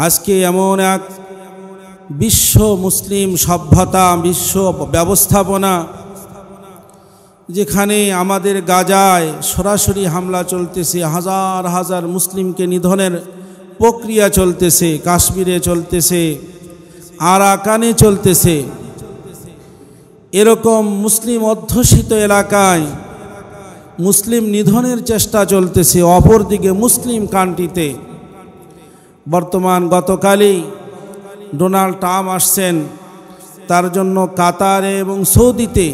আজকে এমন এক বিশ্ব মুসলিম সভ্যতা, বিশ্ব ব্যবস্থাপনা, যেখানে আমাদের গাজায় সরাসরি হামলা চলতেছে, হাজার হাজার মুসলিমকে নিধনের প্রক্রিয়া চলতেছে, কাশ্মীরে চলতেছে, আরাকানে চলতেছে। এরকম মুসলিম অধ্যুষিত এলাকায় মুসলিম নিধনের চেষ্টা চলতেছে। অপরদিকে মুসলিম কান্ট্রিতে বর্তমান গতকালই ডোনাল্ড ট্রাম্প আসছেন, তার জন্য কাতারে এবং সৌদিতে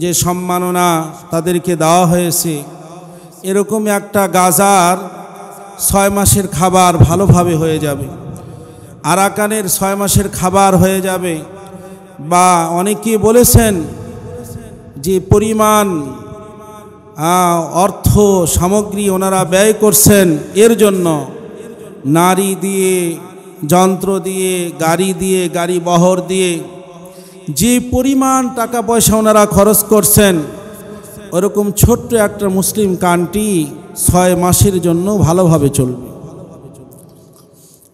যে সম্মাননা তাদেরকে দেওয়া হয়েছে, এরকম একটা গাজার 6 মাসের খাবার ভালোভাবে হয়ে যাবে, আরাকানের 6 মাসের খাবার হয়ে যাবে। বা অনেকেই বলেছেন যে পরিমাণ অর্থ সামগ্রী ওনারা ব্যয় করছেন, এর জন্য নারী দিয়ে, যন্ত্র দিয়ে, গাড়ি বহর দিয়ে যে পরিমাণ টাকা পয়সা ওনারা খরচ করছেন, ওরকম ছোট্ট একটা মুসলিম কান্ট্রি 6 মাসের জন্য ভালোভাবে চলবে।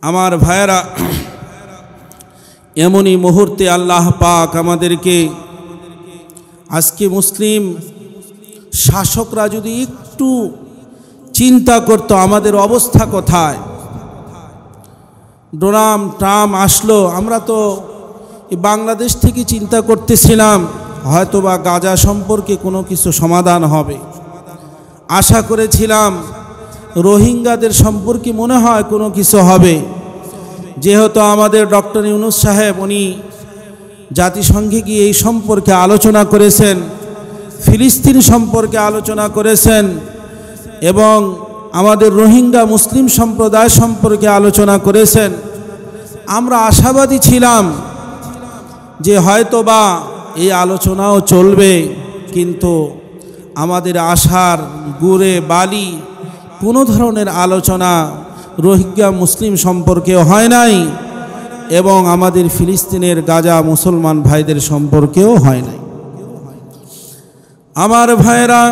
আমার ভাইয়েরা, এমনই মুহূর্তে আল্লাহ পাক আমাদেরকে, আজকে মুসলিম শাসকরা যদি একটু চিন্তা করতো আমাদের অবস্থা কোথায়। ডোনাল্ড ট্রাম্প আসলো, আমরা তো বাংলাদেশ থেকে চিন্তা করতেছিলাম হয়তোবা গাজা সম্পর্কে কোনো কিছু সমাধান হবে, আশা করেছিলাম রোহিঙ্গাদের সম্পর্কে মনে হয় কোনো কিছু হবে। যেহেতু আমাদের ডক্টর ইউনূস সাহেব উনি জাতিসংঘে গিয়ে এই সম্পর্কে আলোচনা করেছেন, ফিলিস্তিন সম্পর্কে আলোচনা করেছেন এবং আমাদের রোহিঙ্গা মুসলিম সম্প্রদায় সম্পর্কে আলোচনা করেছেন, আমরা আশাবাদী ছিলাম যে হয়তোবা এই আলোচনাও চলবে। কিন্তু আমাদের আশার গুড়ে বালি কোনো ধরনের আলোচনা রোহিঙ্গা মুসলিম সম্পর্কেও হয় নাই এবং আমাদের ফিলিস্তিনের গাজা মুসলমান ভাইদের সম্পর্কেও হয় নাই। আমার ভাইরা,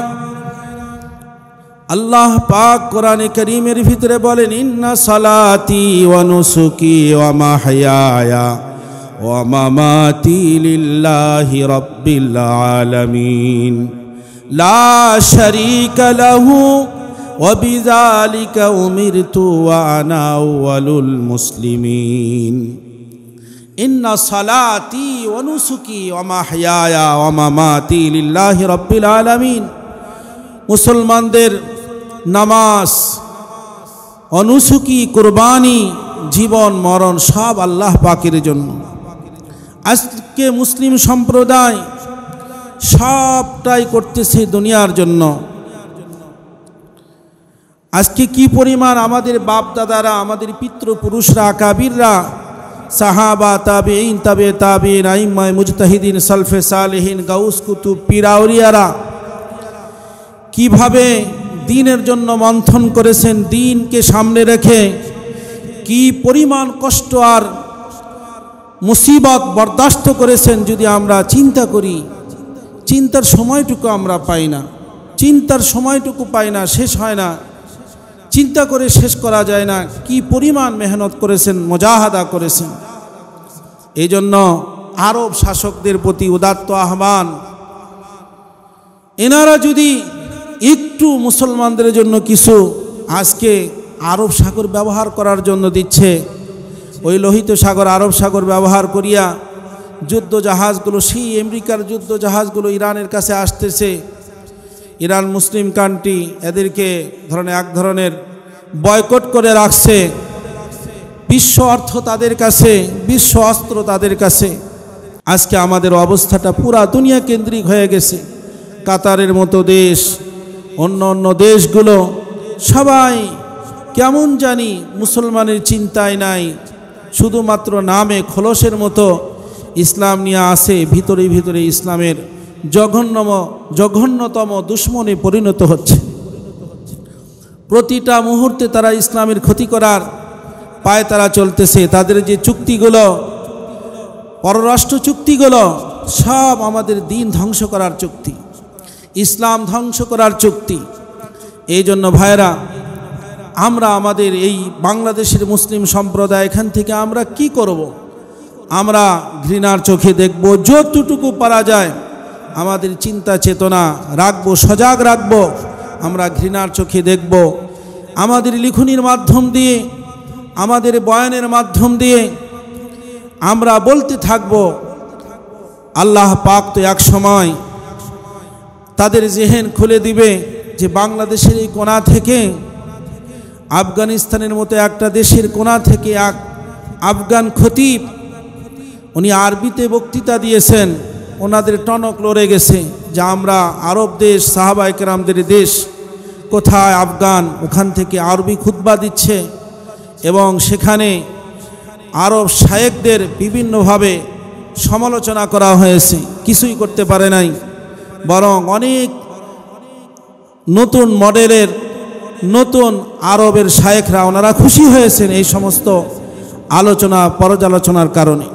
আল্লাহ পাক কোরআনে কারীমের ভিতরে বলেন, ইন্না সালাতি ওয়া নুসুকি ওয়া মাহইয়ায়া ওয়া মামাতি লিল্লাহি রাব্বিল আলামিন লা শারীকা লাহু ওয়া বিযালিকা উমিরতু ওয়া আনা আউয়ালুল মুসলিমিন। ইন্না সালাতি ওয়া নুসুকি ওয়া মাহইয়ায়া ওয়া মামাতি লিল্লাহি রাব্বিল আলামিন। মুসলমানদের নামাজ, অনুসুকি, কুরবানি, জীবন মরণ সব আল্লাহ পাকের জন্য। আজকে মুসলিম সম্প্রদায় সবটাই করতেছে দুনিয়ার জন্য। আজকে কি পরিমাণ আমাদের বাপ দাদারা, আমাদের পিতৃপুরুষরা, আকাবিররা, সাহাবা, তাবেঈন, তাবে তাবেঈন, আইম্মায়ে মুজতাহিদিন, সালফে সালেহিন, গাউস কুতুব, পীর আউলিয়ারা কিভাবে দ্বীনের জন্য মন্থন করেছেন, দ্বীনকে সামনে রেখে কি পরিমাণ কষ্ট আর মুসিবত বরদাস্ত করেছেন। যদি আমরা চিন্তা করি, চিন্তার সময়টুকু আমরা পাই না, চিন্তার সময়টুকু পাই না, শেষ হয় না, চিন্তা করে শেষ করা যায় না কি পরিমাণ মেহনত করেছেন, মুজাহাদা করেছেন। এই জন্য আরব শাসকদের প্রতি উদাত্ত আহ্বান, এনারা যদি একটু মুসলমানদের জন্য কিছু, আজকে আরব সাগর ব্যবহার করার জন্য দিচ্ছে, ওই লোহিত সাগর, আরব সাগর ব্যবহার করিয়া যুদ্ধ জাহাজগুলো, সেই আমেরিকার যুদ্ধ জাহাজগুলো ইরানের কাছে আসতেছে। ইরান মুসলিম কান্ট্রি এদেরকে এক ধরনের বয়কট করে রাখছে। বিশ্ব অর্থ তাদের কাছে, বিশ্ব অস্ত্র তাদের কাছে। আজকে আমাদের অবস্থাটা পুরা দুনিয়া কেন্দ্রিক হয়ে গেছে। কাতারের মতো দেশ, অন্য অন্য দেশগুলো সবাই কেমন জানি মুসলমানের চিন্তায় নাই, শুধুমাত্র নামে খোলসের মতো ইসলাম নিয়ে আসে, ভিতরে ভিতরে ইসলামের জঘন্যতম দুশ্মনে পরিণত হচ্ছে। প্রতিটা মুহূর্তে তারা ইসলামের ক্ষতি করার পায়ে তারা চলতেছে। তাদের যে চুক্তিগুলো, পররাষ্ট্র চুক্তিগুলো, সব আমাদের দ্বীন ধ্বংস করার চুক্তি, ইসলাম ধ্বংস করার চুক্তি। এই জন্য ভাইরা, আমরা আমাদের এই বাংলাদেশের মুসলিম সম্প্রদায় এখান থেকে আমরা কি করব। আমরা ঘৃণার চোখে দেখব, যতটুকু পারা যায় আমাদের চিন্তা চেতনা রাখবো, সজাগ রাখবো। আমরা ঘৃণার চোখে দেখব, আমাদের লিখনির মাধ্যম দিয়ে, আমাদের বয়ানের মাধ্যম দিয়ে আমরা বলতে থাকব। আল্লাহ পাক তো এক সময় তাদের জেহেন খুলে দিবে যে বাংলাদেশের এই কোণা থেকে, আফগানিস্তানের মতো একটা দেশের কোণা থেকে এক আফগান খতিব, উনি আরবিতে বক্তৃতা দিয়েছেন। ওনাদের টনক লড়ে গেছে যে আমরা আরব দেশ, সাহাবায়ে কেরামদের দেশ, কোথায় আফগান, ওখান থেকে আরবি খুতবা দিচ্ছে এবং সেখানে আরব শায়েখদের বিভিন্নভাবে সমালোচনা করা হয়েছে, কিছুই করতে পারে নাই, বরং অনেক নতুন মডেলের নতুন আরবের শায়েখরা ওনারা খুশি হয়েছেন এই সমস্ত আলোচনা পর্যালোচনার কারণে।